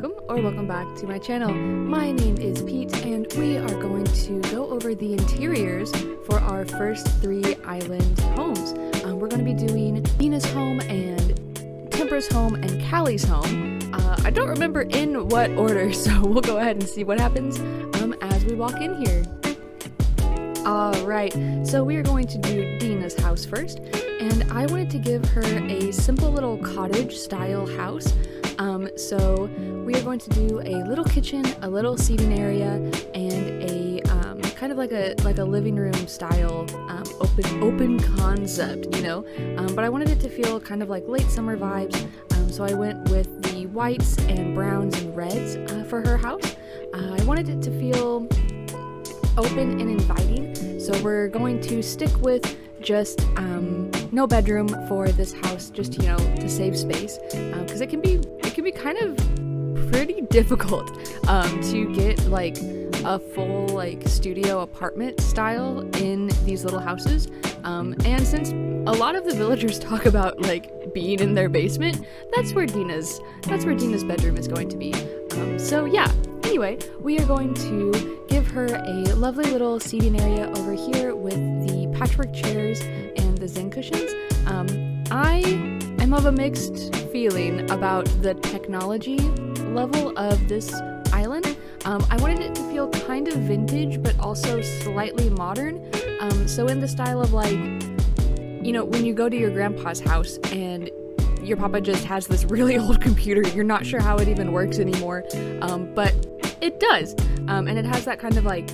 welcome back to my channel. My name is Pete and we are going to go over the interiors for our first 3 island homes. We're going to be doing Deena's home and Timbra's home and Callie's home. I don't remember in what order, so we'll go ahead and see what happens as we walk in here. Alright, so we are going to do Deena's house first, and I wanted to give her a simple little cottage style house. So we are going to do a little kitchen, a little seating area, and a kind of like a living room style open concept, you know. But I wanted it to feel kind of like late summer vibes. So I went with the whites and browns and reds for her house. I wanted it to feel open and inviting. So we're going to stick with just no bedroom for this house, just, you know, to save space, because it can be kind of pretty difficult to get like a full like studio apartment style in these little houses, and since a lot of the villagers talk about like being in their basement, that's where Deena's bedroom is going to be. So yeah, anyway, we are going to give her a lovely little seating area over here with the patchwork chairs and the zen cushions. I am of a mixed feeling about the technology level of this island. I wanted it to feel kind of vintage but also slightly modern, so in the style of like, you know, when you go to your grandpa's house and your papa just has this really old computer, you're not sure how it even works anymore, but it does, and it has that kind of like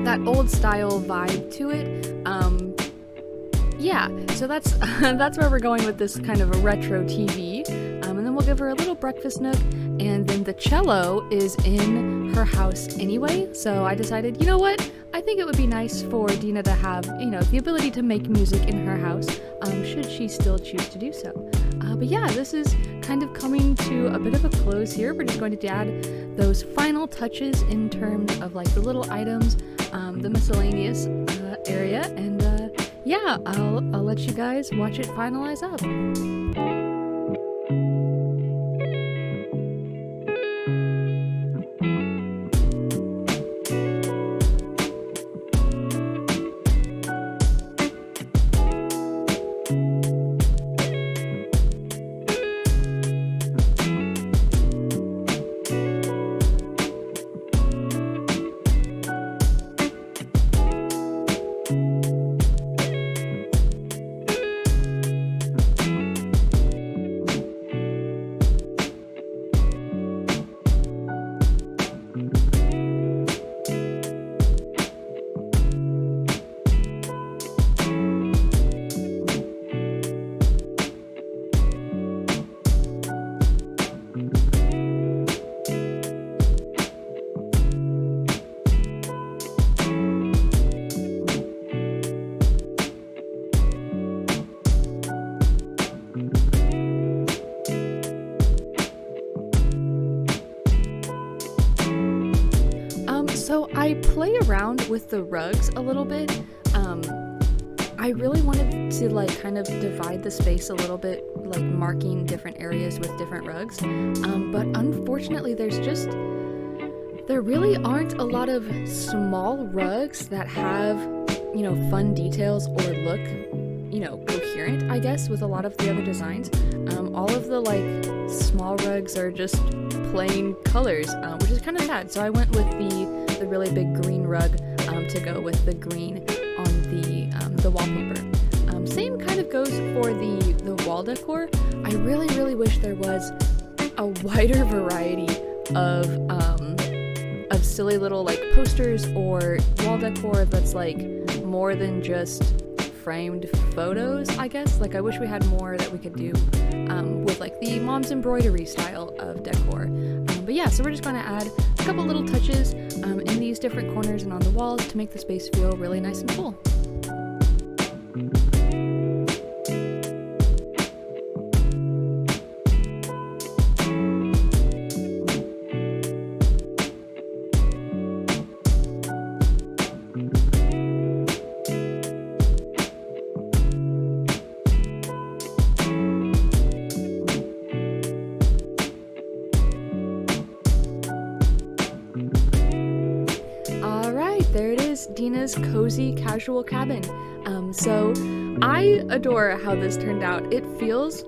that old style vibe to it. Yeah, so that's that's where we're going with this kind of a retro TV, and then we'll give her a little breakfast nook, and then the cello is in her house anyway, so I decided, you know what, I think it would be nice for Deena to have, you know, the ability to make music in her house, should she still choose to do so. But yeah, this is kind of coming to a bit of a close here. We're just going to add those final touches in terms of like the little items, the miscellaneous area, and yeah, I'll let you guys watch it finalize up. So I play around with the rugs a little bit. I really wanted to like kind of divide the space a little bit, like marking different areas with different rugs. But unfortunately there really aren't a lot of small rugs that have, you know, fun details or look, you know, coherent, I guess, with a lot of the other designs. All of the like small rugs are just plain colors, which is kind of sad. So I went with the really big green rug to go with the green on the wallpaper. Same kind of goes for the wall decor. I really wish there was a wider variety of silly little like posters or wall decor that's like more than just framed photos, I guess. Like I wish we had more that we could do with like the mom's embroidery style of decor. But yeah, so we're just going to add a couple little touches in these different corners and on the walls to make the space feel really nice and full. is Deena's cozy casual cabin. So I adore how this turned out. It feels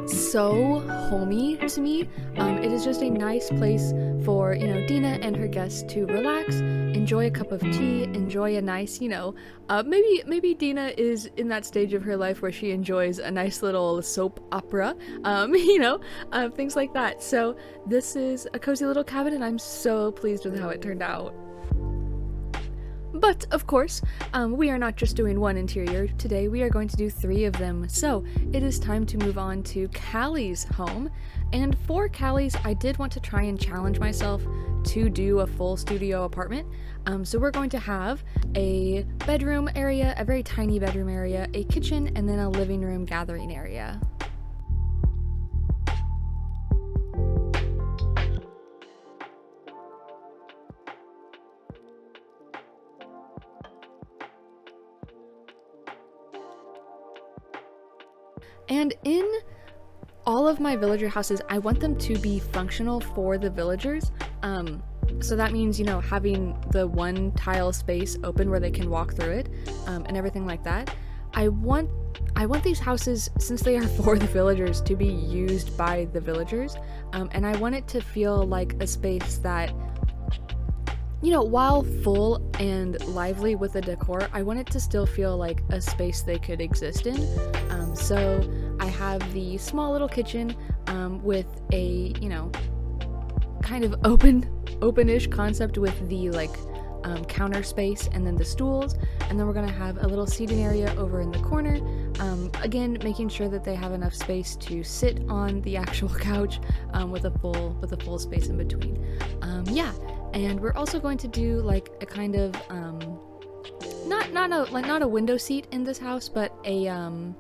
so homey to me. It is just a nice place for, Deena and her guests to relax, enjoy a cup of tea, enjoy a nice, maybe Deena is in that stage of her life where she enjoys a nice little soap opera, things like that. So this is a cozy little cabin, and I'm so pleased with how it turned out. But, of course, we are not just doing one interior. Today we are going to do 3 of them. So it is time to move on to Callie's home. And for Callie's, I did want to try and challenge myself to do a full studio apartment. So we're going to have a bedroom area, a very tiny bedroom area, a kitchen, and then a living room gathering area. And in all of my villager houses, I want them to be functional for the villagers. So that means, having the one tile space open where they can walk through it, and everything like that. I want these houses, since they are for the villagers, to be used by the villagers. And I want it to feel like a space that, while full and lively with the decor, I want it to still feel like a space they could exist in. So I have the small little kitchen with a, kind of open-ish concept with the counter space and then the stools, and then we're gonna have a little seating area over in the corner. Again, making sure that they have enough space to sit on the actual couch with a full space in between. And we're also going to do a kind of not a window seat in this house, but a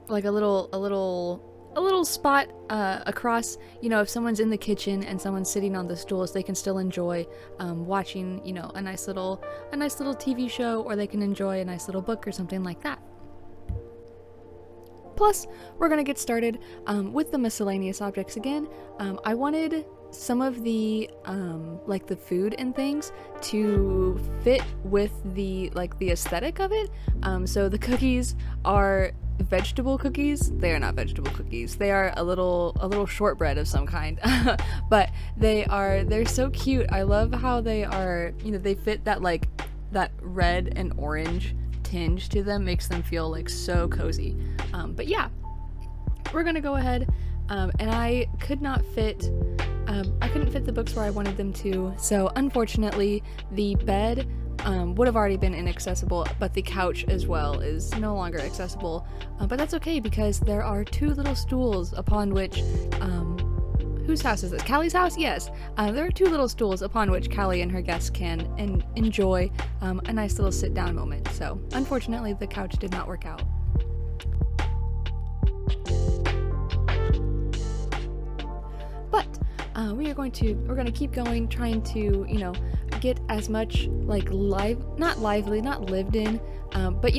little spot across. If someone's in the kitchen and someone's sitting on the stools, they can still enjoy watching a nice little TV show, or they can enjoy a nice little book or something like that. Plus, we're gonna get started with the miscellaneous objects again. I wanted some of the the food and things to fit with the aesthetic of it. So the cookies are vegetable cookies. They are not vegetable cookies. They are a little shortbread of some kind. But they're so cute. I love how they are, they fit that that red and orange tinge to them, makes them feel so cozy. But yeah, we're gonna go ahead, and I couldn't fit the books where I wanted them to, so unfortunately the bed would have already been inaccessible, but the couch as well is no longer accessible. But that's okay, because there are 2 little stools upon which whose house is this? Callie's house? Yes. There are 2 little stools upon which Callie and her guests can enjoy a nice little sit-down moment. So, unfortunately, the couch did not work out. But we're going to keep going, trying to get as much not lived in, but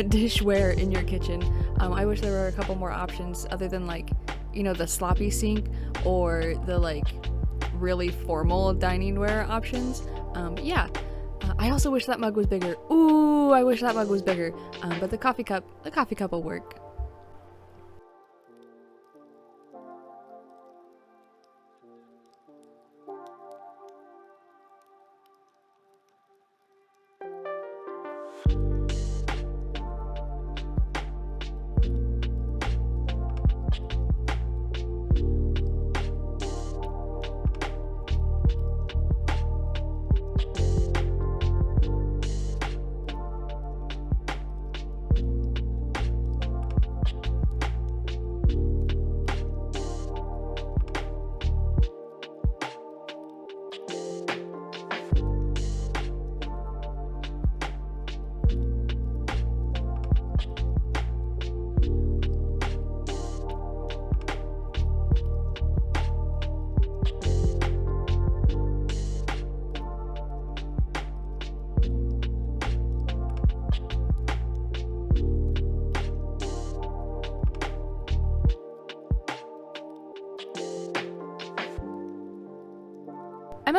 dishware in your kitchen. I wish there were a couple more options other than the sloppy sink or the really formal diningware options. But yeah, I also wish that mug was bigger. Ooh, I wish that mug was bigger. But the coffee cup will work.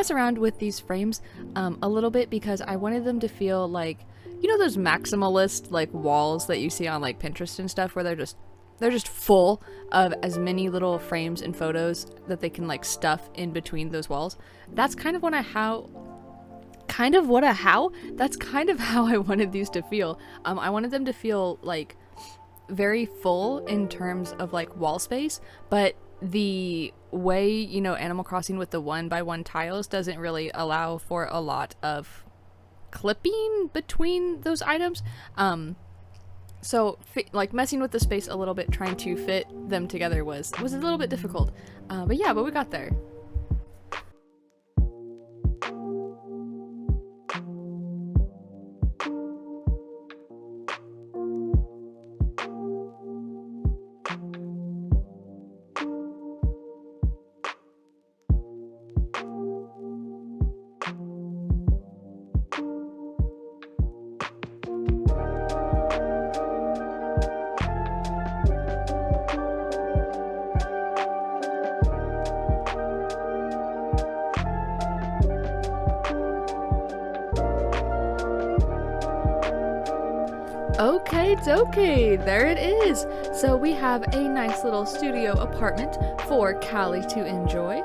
mess around with these frames a little bit because I wanted them to feel like, you know, those maximalist like walls that you see on like Pinterest and stuff, where they're just full of as many little frames and photos that they can like stuff in between those walls. That's kind of that's kind of how I wanted these to feel. I wanted them to feel like very full in terms of like wall space, but the way, you know, Animal Crossing with the 1x1 tiles doesn't really allow for a lot of clipping between those items. So like messing with the space a little bit, trying to fit them together was a little bit difficult. But we got there. Okay, there it is. So we have a nice little studio apartment for Callie to enjoy.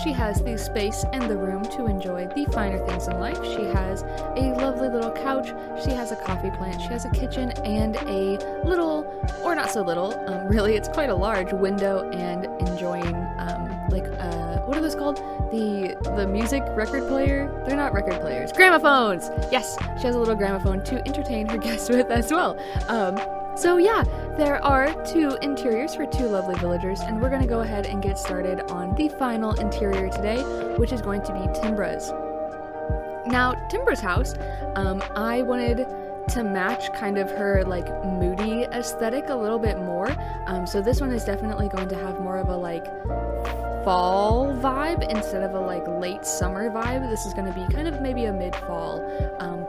She has the space and the room to enjoy the finer things in life. She has a lovely little couch, she has a coffee plant, she has a kitchen, and a little, or not so little, really it's quite a large window, and enjoying what are those called? The music record player? They're not record players. Gramophones! Yes, she has a little gramophone to entertain her guests with as well. So yeah, there are 2 interiors for 2 lovely villagers, and we're going to go ahead and get started on the final interior today, which is going to be Timbra's. Now, Timbra's house, I wanted to match kind of her like moody aesthetic a little bit more. So this one is definitely going to have more of a like fall vibe instead of a like late summer vibe. This is going to be kind of maybe a mid-fall,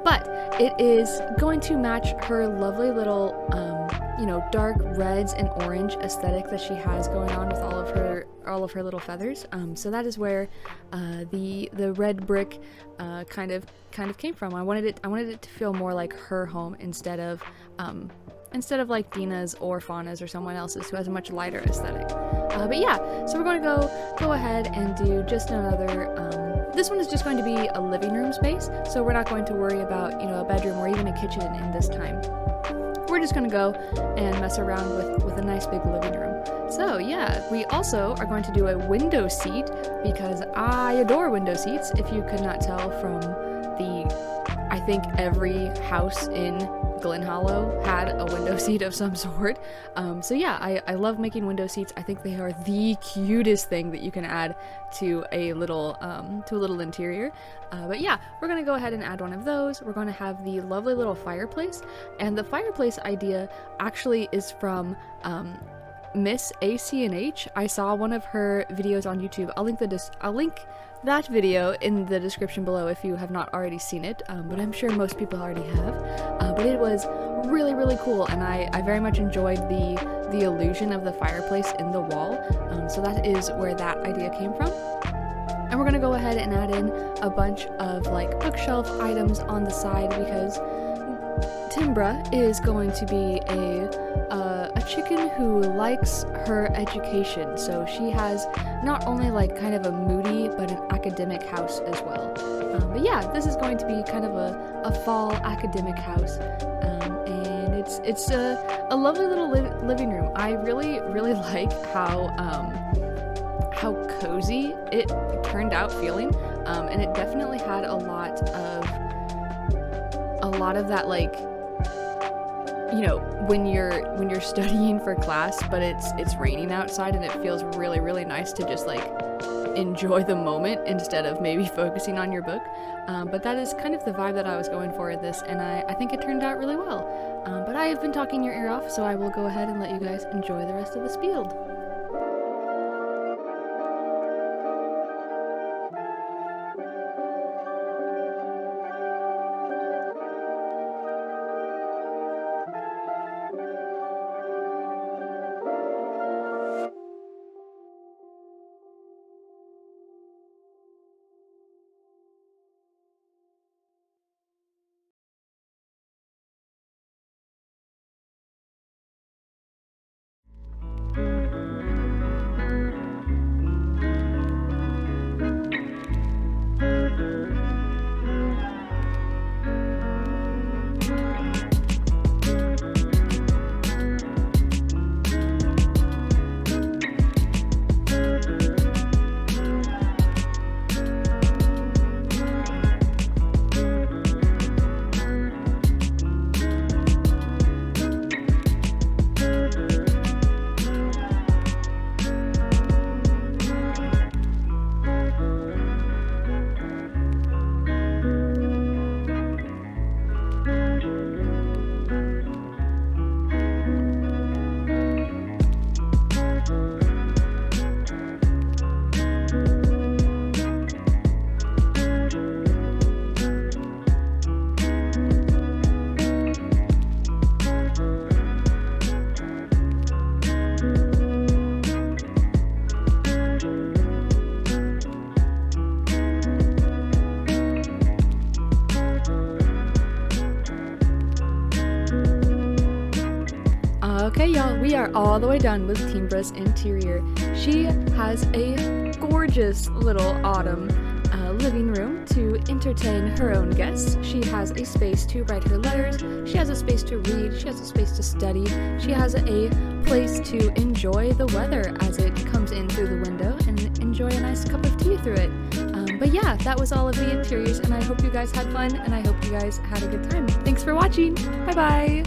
but it is going to match her lovely little dark reds and orange aesthetic that she has going on with all of her little feathers. So that is where the red brick kind of came from. I wanted it to feel more like her home instead of like Deena's or Fauna's or someone else's who has a much lighter aesthetic. But yeah, so we're going to go ahead and do just another, this one is just going to be a living room space, so we're not going to worry about, you know, a bedroom or even a kitchen in this time. We're just going to go and mess around with a nice big living room. So yeah, we also are going to do a window seat because I adore window seats, if you could not tell from I think every house in Glen Hollow had a window seat of some sort. So yeah, I love making window seats. I think they are the cutest thing that you can add to a little interior. But yeah, we're gonna go ahead and add one of those. We're gonna have the lovely little fireplace, and the fireplace idea actually is from Miss ACNH. I saw one of her videos on YouTube. I'll link that video in the description below if you have not already seen it, but I'm sure most people already have. But it was really, really cool, and I very much enjoyed the illusion of the fireplace in the wall. So that is where that idea came from. And we're gonna go ahead and add in a bunch of like bookshelf items on the side because Timbra is going to be a chicken who likes her education, so she has not only like kind of a moody but an academic house as well. But yeah, this is going to be kind of a fall academic house, and it's a lovely little living room. I really like how cozy it turned out feeling, and it definitely had a lot of that, like, you know, when you're studying for class but it's raining outside and it feels really, really nice to just like enjoy the moment instead of maybe focusing on your book. But that is kind of the vibe that I was going for with this, and I think it turned out really well. But I have been talking your ear off, so I will go ahead and let you guys enjoy the rest of the Speedbuild. Okay, y'all, we are all the way done with Timbra's interior. She has a gorgeous little autumn living room to entertain her own guests. She has a space to write her letters. She has a space to read. She has a space to study. She has a place to enjoy the weather as it comes in through the window and enjoy a nice cup of tea through it. But yeah, that was all of the interiors, and I hope you guys had fun, and I hope you guys had a good time. Thanks for watching. Bye-bye.